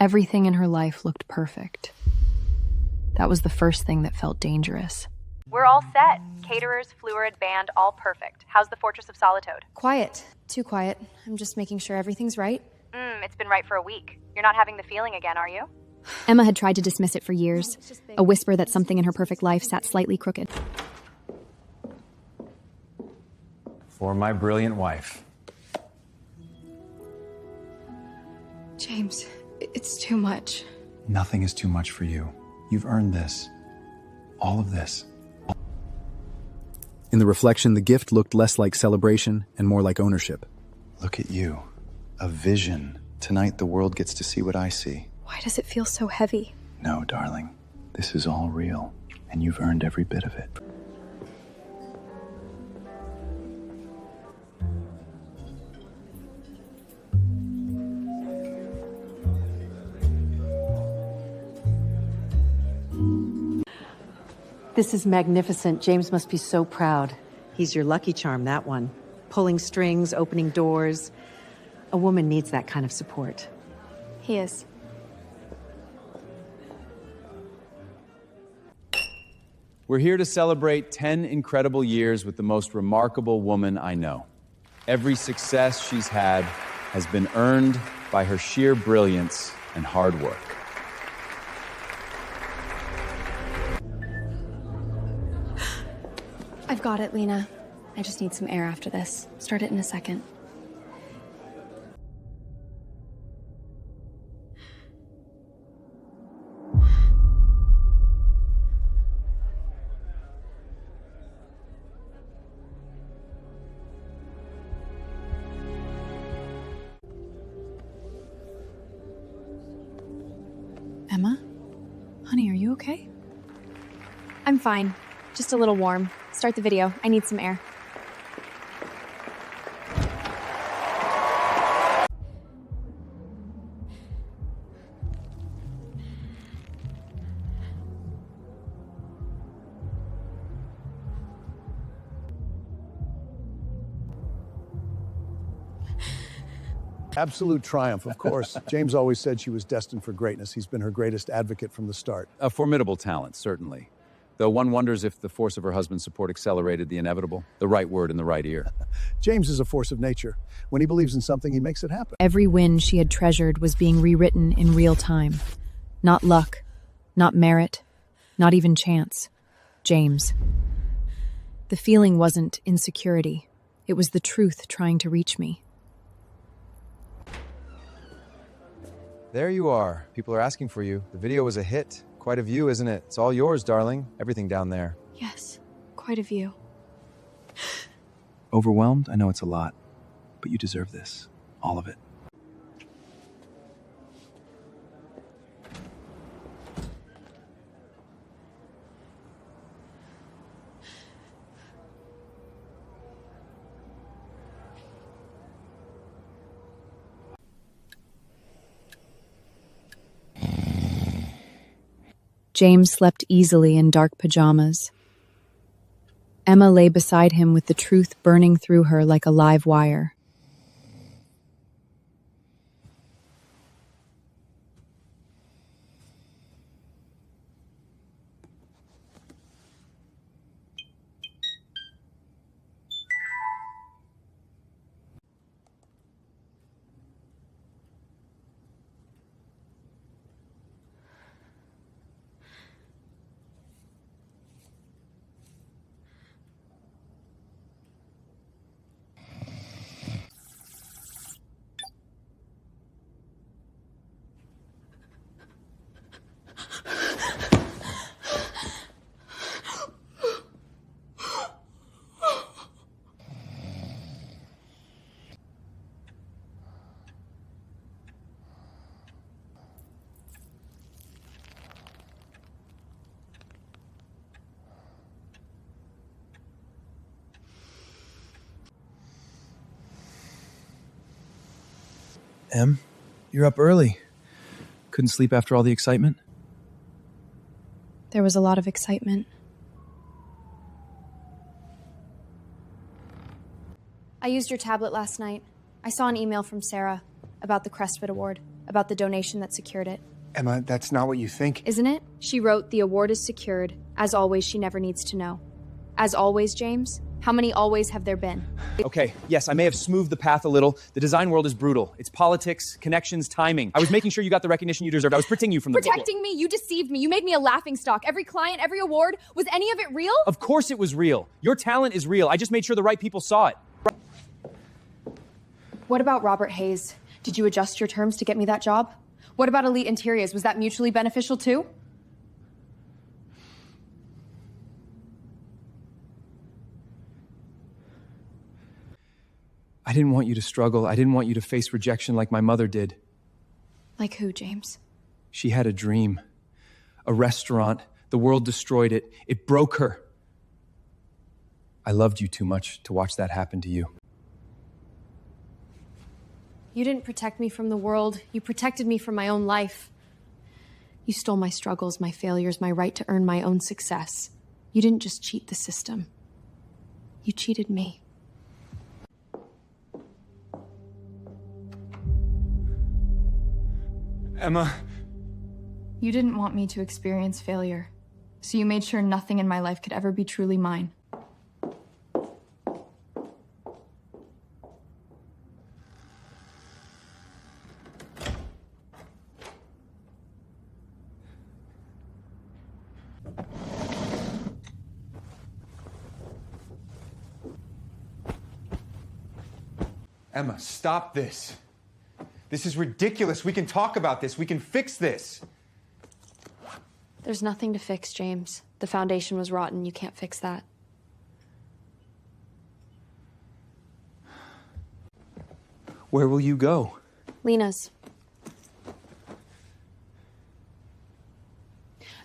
Everything in her life looked perfect. That was the first thing that felt dangerous. We're all set. Caterers, fluid, band, all perfect. How's the Fortress of Solitude? Quiet. Too quiet. I'm just making sure everything's right. It's been right for a week. You're not having the feeling again, are you? Emma had tried to dismiss it for years. A whisper that something in her perfect life sat slightly crooked. For my brilliant wife. James, it's too much. Nothing is too much for you. You've earned this. All of this. In the reflection, the gift looked less like celebration and more like ownership. Look at you. A vision. Tonight the world gets to see what I see. Why does it feel so heavy? No, darling. This is all real, and you've earned every bit of it. This is magnificent. James must be so proud. He's your lucky charm, that one. Pulling strings, opening doors. A woman needs that kind of support. He is. We're here to celebrate 10 incredible years with the most remarkable woman I know. Every success she's had has been earned by her sheer brilliance and hard work. I've got it, Lena. I just need some air after this. Start it in a second. Emma? Honey, are you okay? I'm fine. Just a little warm. Start the video. I need some air. Absolute triumph, of course. James always said she was destined for greatness. He's been her greatest advocate from the start. A formidable talent, certainly. Though one wonders if the force of her husband's support accelerated the inevitable. The right word in the right ear. James is a force of nature. When he believes in something, he makes it happen. Every win she had treasured was being rewritten in real time. Not luck, not merit, not even chance. James. The feeling wasn't insecurity. It was the truth trying to reach me. There you are. People are asking for you. The video was a hit. Quite a view, isn't it? It's all yours, darling. Everything down there. Yes, quite a view. Overwhelmed? I know it's a lot, but you deserve this. All of it. James slept easily in dark pajamas. Emma lay beside him with the truth burning through her like a live wire. Em, you're up early. Couldn't sleep after all the excitement? There was a lot of excitement. I used your tablet last night. I saw an email from Sarah about the Crestwood Award. about the donation that secured it. Emma, that's not what you think. Isn't it? She wrote, "The award is secured. As always, she never needs to know." As always, James? How many always have there been? Okay, yes, I may have smoothed the path a little. The design world is brutal. It's politics, connections, timing. I was making sure you got the recognition you deserved. I was protecting you from the... Protecting me? You deceived me. You made me a laughingstock. Every client, every award. Was any of it real? Of course it was real. Your talent is real. I just made sure the right people saw it. What about Robert Hayes? Did you adjust your terms to get me that job? What about Elite Interiors? Was that mutually beneficial too? I didn't want you to struggle. I didn't want you to face rejection like my mother did. Like who, James? She had a dream. A restaurant. The world destroyed it. It broke her. I loved you too much to watch that happen to you. You didn't protect me from the world. You protected me from my own life. You stole my struggles, my failures, my right to earn my own success. You didn't just cheat the system. You cheated me. Emma. You didn't want me to experience failure, so you made sure nothing in my life could ever be truly mine. Emma, stop this. This is ridiculous. We can talk about this. We can fix this. There's nothing to fix, James. The foundation was rotten. You can't fix that. Where will you go? Lena's.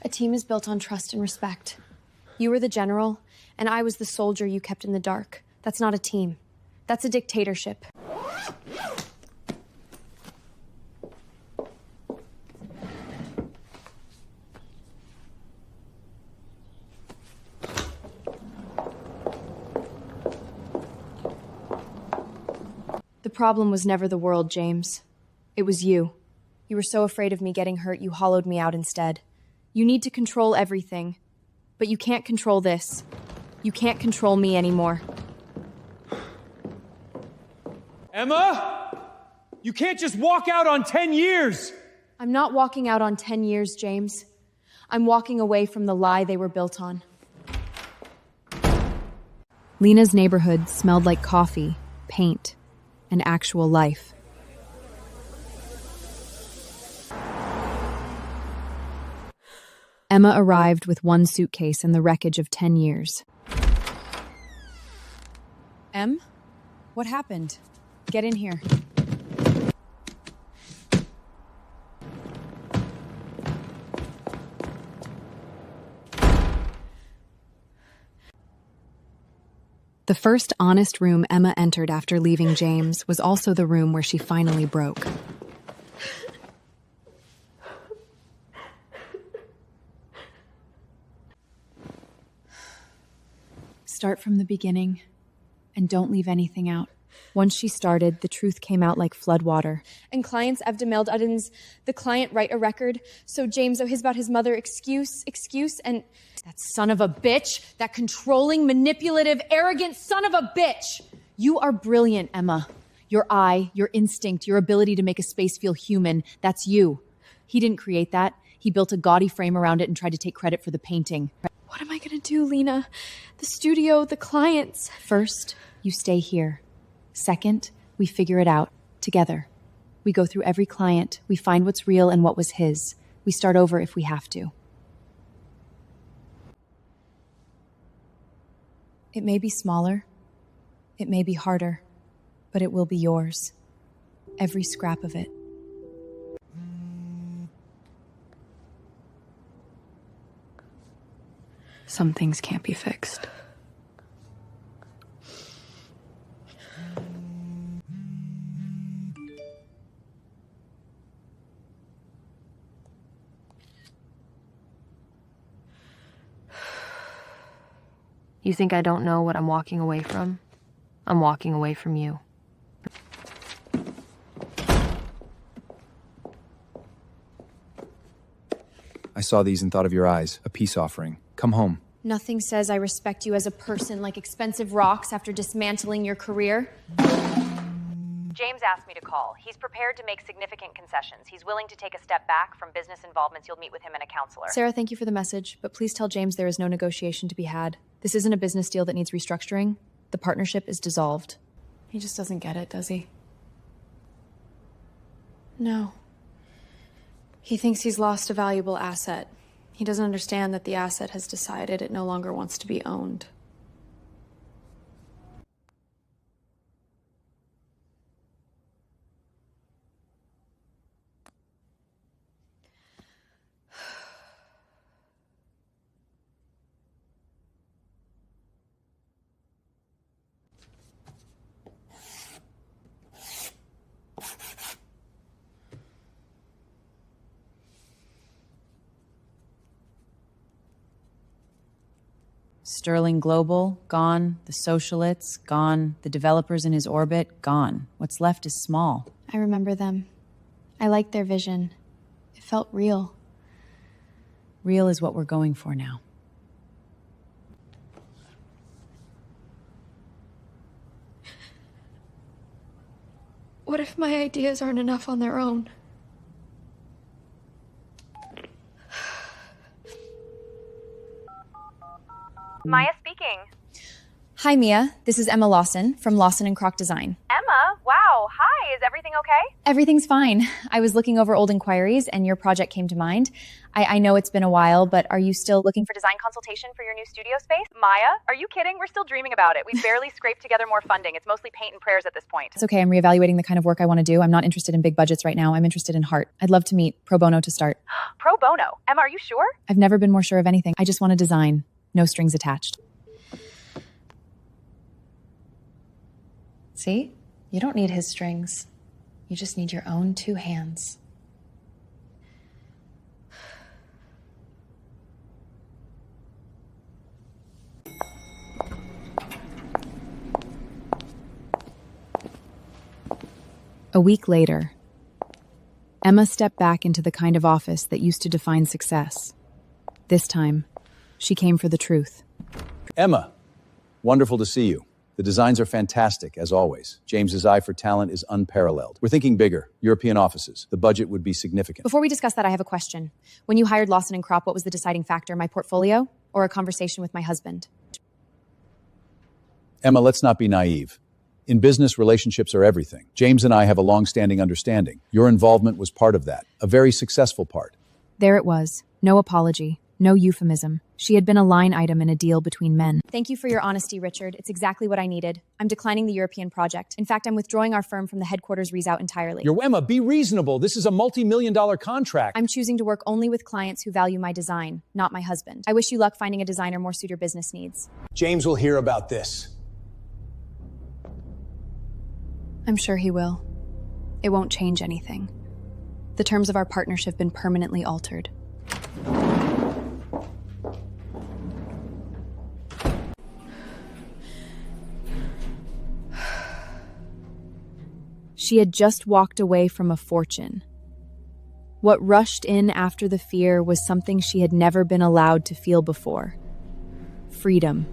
A team is built on trust and respect. You were the general, and I was the soldier you kept in the dark. That's not a team. That's a dictatorship. The problem was never the world, James. It was you. You were so afraid of me getting hurt, you hollowed me out instead. You need to control everything. But you can't control this. You can't control me anymore. Emma! You can't just walk out on 10 years! I'm not walking out on 10 years, James. I'm walking away from the lie they were built on. Lena's neighborhood smelled like coffee, paint, and actual life. Emma arrived with one suitcase and the wreckage of 10 years. Em? What happened? Get in here. The first honest room Emma entered after leaving James was also the room where she finally broke. Start from the beginning, and don't leave anything out. Once she started, the truth came out like floodwater. And clients evdemeled Uddins, the client write a record, so James owe his about his mother excuse, and that son of a bitch, that controlling, manipulative, arrogant son of a bitch. You are brilliant, Emma. Your eye, your instinct, your ability to make a space feel human, that's you. He didn't create that. He built a gaudy frame around it and tried to take credit for the painting. What am I gonna do, Lena? The studio, the clients. First, you stay here. Second, we figure it out together. We go through every client, we find what's real and what was his. We start over if we have to. It may be smaller, it may be harder, but it will be yours. Every scrap of it. Some things can't be fixed. You think I don't know what I'm walking away from? I'm walking away from you. saw these and thought of your eyes. A peace offering. Come home. Nothing says I respect you as a person like expensive rocks after dismantling your career. James asked me to call. He's prepared to make significant concessions. He's willing to take a step back from business involvements. You'll meet with him and a counselor. Sarah, thank you for the message, but please tell James there is no negotiation to be had. This isn't a business deal that needs restructuring. The partnership is dissolved. He just doesn't get it, does he? No. He thinks he's lost a valuable asset. He doesn't understand that the asset has decided it no longer wants to be owned. Sterling Global, gone. The socialites, gone. The developers in his orbit, gone. What's left is small. I remember them. I liked their vision. It felt real. Real is what we're going for now. What if my ideas aren't enough on their own? Maya speaking. Hi, Mia. This is Emma Lawson from Lawson & Kroc Design. Emma? Wow. Hi. Is everything okay? Everything's fine. I was looking over old inquiries and your project came to mind. I know it's been a while, but are you still looking for Design consultation for your new studio space? Maya? Are you kidding? We're still dreaming about it. We've barely scraped together more funding. It's mostly paint and prayers at this point. It's okay, I'm reevaluating the kind of work I want to do. I'm not interested in big budgets right now. I'm interested in heart. I'd love to meet pro bono to start. Pro bono? Emma, are you sure? I've never been more sure of anything. I just want to design. No strings attached. See? You don't need his strings. You just need your own two hands. A week later, Emma stepped back into the kind of office that used to define success. This time, she came for the truth. Emma, wonderful to see you. The designs are fantastic, as always. James's eye for talent is unparalleled. We're thinking bigger, European offices. The budget would be significant. Before we discuss that, I have a question. When you hired Lawson & Kroc, what was the deciding factor? My portfolio or a conversation with my husband? Emma, let's not be naive. In business, relationships are everything. James and I have a long-standing understanding. Your involvement was part of that, a very successful part. There it was. No apology. No euphemism. She had been a line item in a deal between men. Thank you for your honesty, Richard. It's exactly what I needed. I'm declining the European project. In fact, I'm withdrawing our firm from the headquarters readout entirely. Emma, be reasonable. This is a multi-million-dollar contract. I'm choosing to work only with clients who value my design, not my husband. I wish you luck finding a designer more suit your business needs. James will hear about this. I'm sure he will. It won't change anything. The terms of our partnership have been permanently altered. She had just walked away from a fortune. What rushed in after the fear was something she had never been allowed to feel before. Freedom.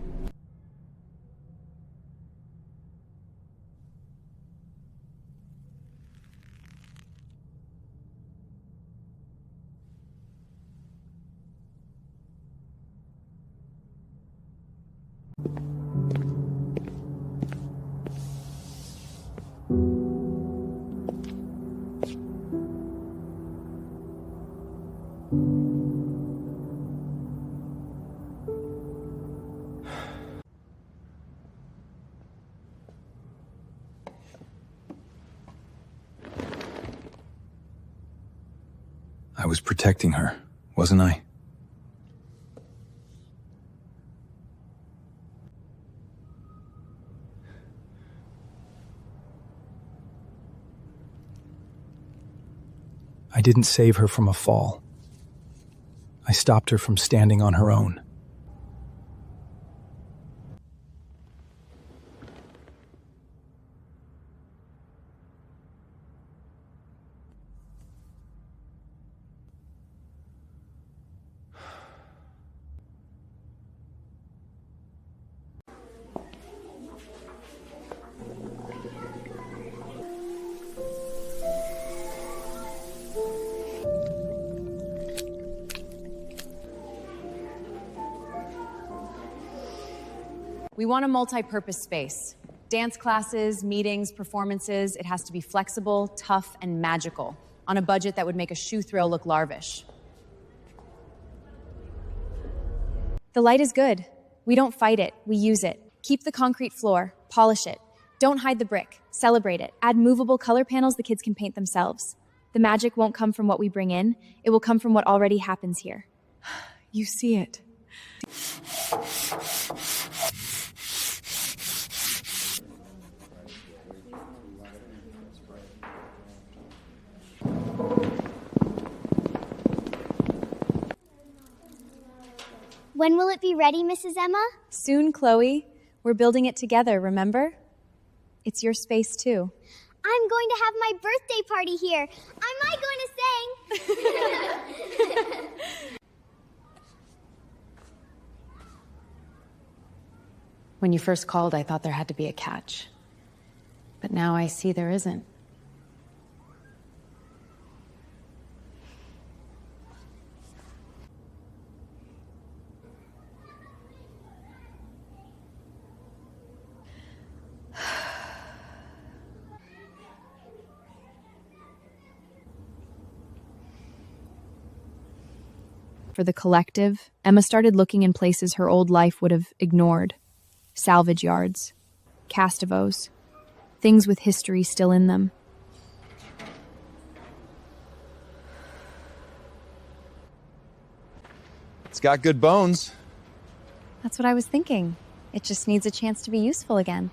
I was protecting her, wasn't I? I didn't save her from a fall. I stopped her from standing on her own. We want a multi-purpose space. Dance classes, meetings, performances. It has to be flexible, tough, and magical. On a budget that would make a shoe thrill look larvish. The light is good. We don't fight it, we use it. Keep the concrete floor, polish it. Don't hide the brick, celebrate it. Add movable color panels the kids can paint themselves. The magic won't come from what we bring in, it will come from what already happens here. You see it. When will it be ready, Mrs. Emma? Soon, Chloe. We're building it together, remember? It's your space, too. I'm going to have my birthday party here. I might going to sing. When you first called, I thought there had to be a catch. But now I see there isn't. For the collective, Emma started looking in places her old life would have ignored. Salvage yards, castivos, things with history still in them. It's got good bones. That's what I was thinking. It just needs a chance to be useful again.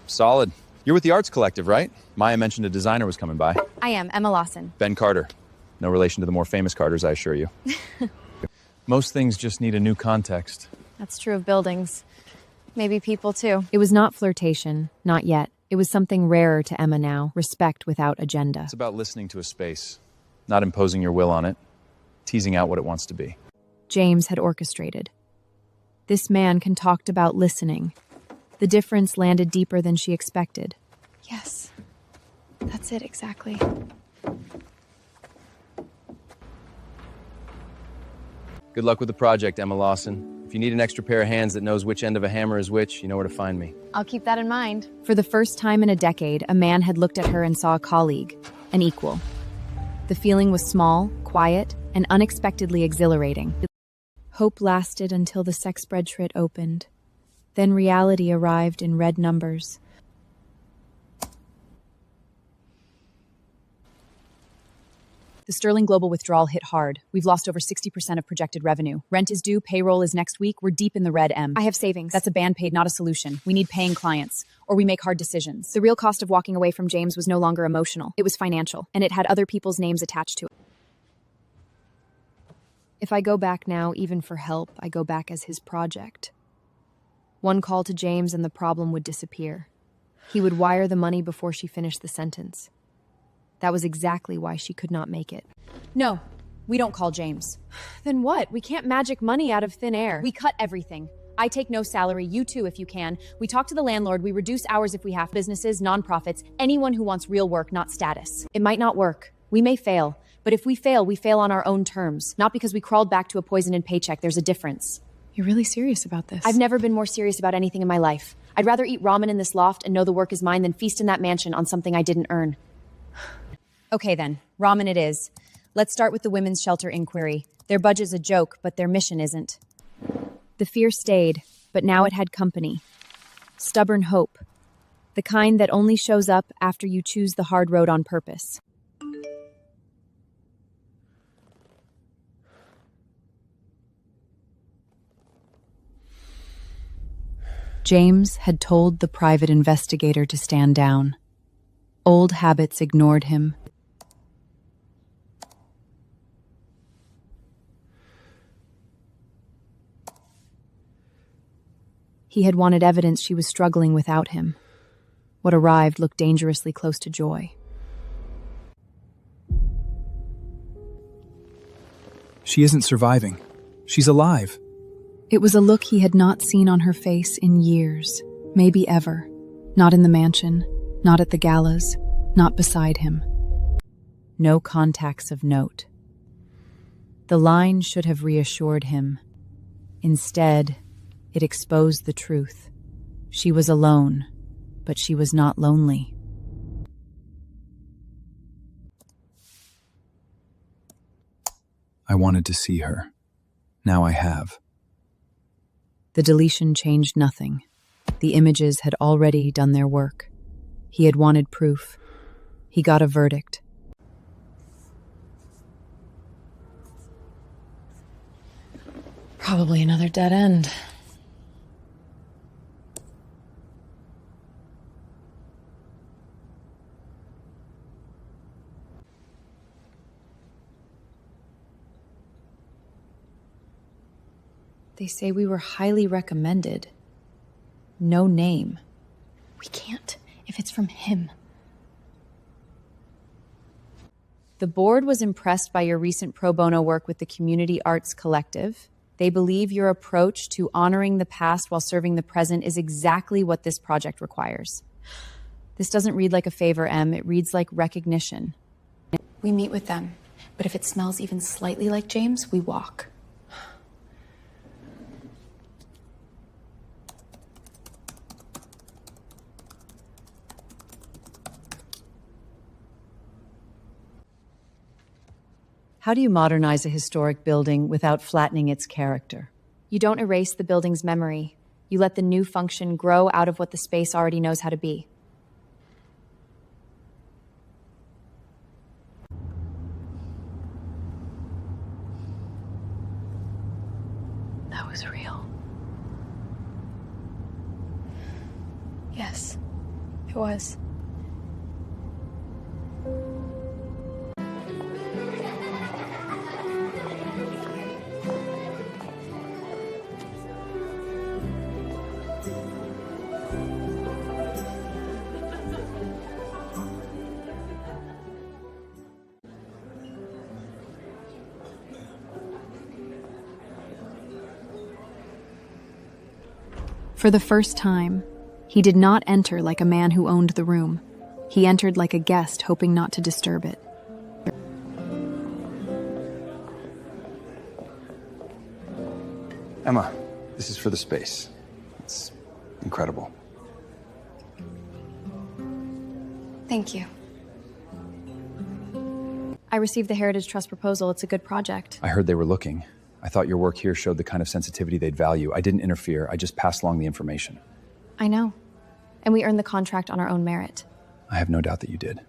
Solid. You're with the Arts Collective, right? Maya mentioned a designer was coming by. I am, Emma Lawson. Ben Carter. No relation to the more famous Carters, I assure you. Most things just need a new context. That's true of buildings. Maybe people, too. It was not flirtation, not yet. It was something rarer to Emma now, respect without agenda. It's about listening to a space, not imposing your will on it, teasing out what it wants to be. James had orchestrated. This man can talked about listening. The difference landed deeper than she expected. Yes, that's it exactly. Good luck with the project, Emma Lawson. If you need an extra pair of hands that knows which end of a hammer is which, you know where to find me. I'll keep that in mind. For the first time in a decade, a man had looked at her and saw a colleague, an equal. The feeling was small, quiet, and unexpectedly exhilarating. Hope lasted until the sex spreadsheet opened. Then reality arrived in red numbers. The sterling global withdrawal hit hard. We've lost over 60% of projected revenue. Rent is due, payroll is next week. We're deep in the red, Em. I have savings. That's a band-aid, not a solution. We need paying clients, or we make hard decisions. The real cost of walking away from James was no longer emotional. It was financial, and it had other people's names attached to it. If I go back now, even for help, I go back as his project. One call to James and the problem would disappear. He would wire the money before she finished the sentence. That was exactly why she could not make it. No, we don't call James. Then what? We can't magic money out of thin air. We cut everything. I take no salary, you too if you can. We talk to the landlord, we reduce hours if we have. Businesses, nonprofits, anyone who wants real work, not status. It might not work. We may fail. But if we fail on our own terms. Not because we crawled back to a poisoned paycheck. There's a difference. You're really serious about this? I've never been more serious about anything in my life. I'd rather eat ramen in this loft and know the work is mine than feast in that mansion on something I didn't earn. Okay then, ramen it is. Let's start with the women's shelter inquiry. Their budget's a joke, but their mission isn't. The fear stayed, but now it had company. Stubborn hope. The kind that only shows up after you choose the hard road on purpose. James had told the private investigator to stand down. Old habits ignored him. He had wanted evidence she was struggling without him. What arrived looked dangerously close to joy. She isn't surviving. She's alive. It was a look he had not seen on her face in years, maybe ever. Not in the mansion, not at the galas, not beside him. No contacts of note. The line should have reassured him. Instead, it exposed the truth. She was alone, but she was not lonely. I wanted to see her. Now I have. The deletion changed nothing. The images had already done their work. He had wanted proof. He got a verdict. Probably another dead end. They say we were highly recommended. No name. We can't, if it's from him. The board was impressed by your recent pro bono work with the Community Arts Collective. They believe your approach to honoring the past while serving the present is exactly what this project requires. This doesn't read like a favor, Em. It reads like recognition. We meet with them, but if it smells even slightly like James, we walk. How do you modernize a historic building without flattening its character? You don't erase the building's memory. You let the new function grow out of what the space already knows how to be. That was real. Yes, it was. For the first time, he did not enter like a man who owned the room. He entered like a guest, hoping not to disturb it. Emma, this is for the space. It's incredible. Thank you. I received the Heritage Trust proposal. It's a good project. I heard they were looking. I thought your work here showed the kind of sensitivity they'd value. I didn't interfere. I just passed along the information. I know. And we earned the contract on our own merit. I have no doubt that you did.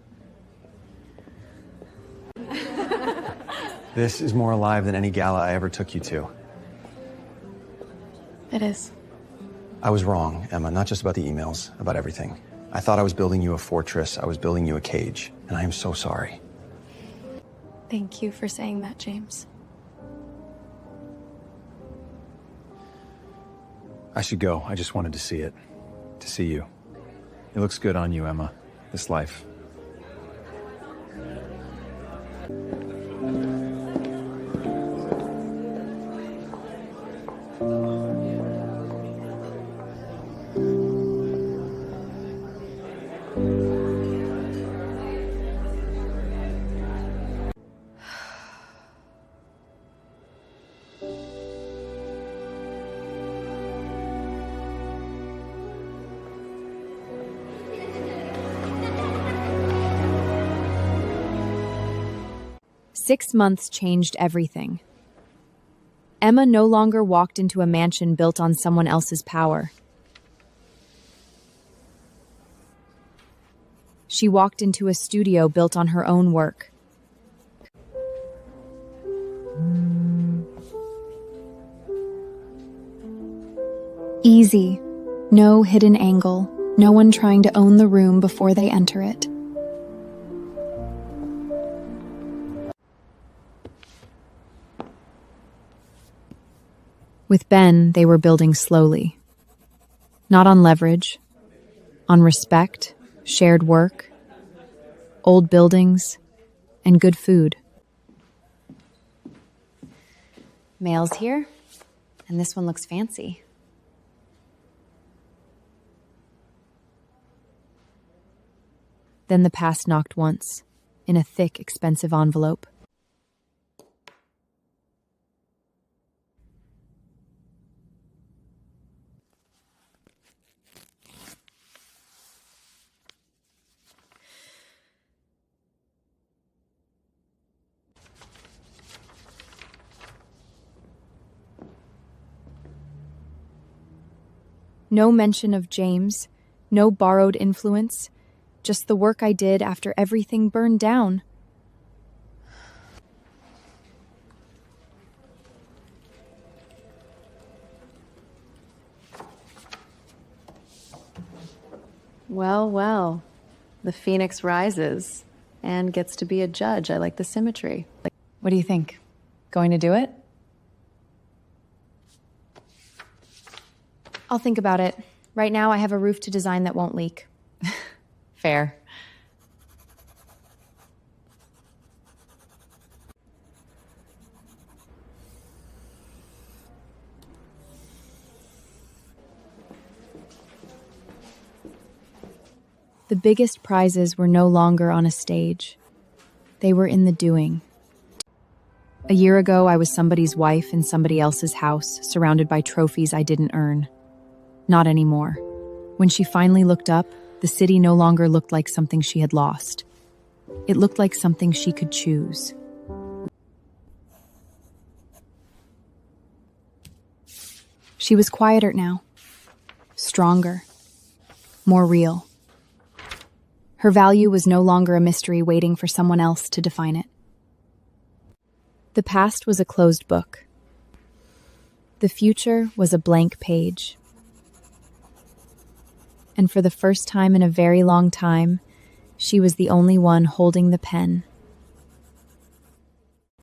This is more alive than any gala I ever took you to. It is. I was wrong, Emma, not just about the emails, about everything. I thought I was building you a fortress. I was building you a cage. And I am so sorry. Thank you for saying that, James. I should go. I just wanted to see it. To see you. It looks good on you, Emma. This life. Six months changed everything. Emma no longer walked into a mansion built on someone else's power. She walked into a studio built on her own work. Easy. No hidden angle. No one trying to own the room before they enter it. With Ben, they were building slowly. Not on leverage, on respect, shared work, old buildings, and good food. Mail's here, and this one looks fancy. Then the past knocked once, in a thick, expensive envelope. No mention of James, no borrowed influence, just the work I did after everything burned down. Well, well, the phoenix rises and gets to be a judge. I like the symmetry. What do you think? Going to do it? I'll think about it. Right now, I have a roof to design that won't leak. Fair. The biggest prizes were no longer on a stage. They were in the doing. A year ago, I was somebody's wife in somebody else's house, surrounded by trophies I didn't earn. Not anymore. When she finally looked up, the city no longer looked like something she had lost. It looked like something she could choose. She was quieter now, stronger, more real. Her value was no longer a mystery waiting for someone else to define it. The past was a closed book. The future was a blank page. And for the first time in a very long time, she was the only one holding the pen.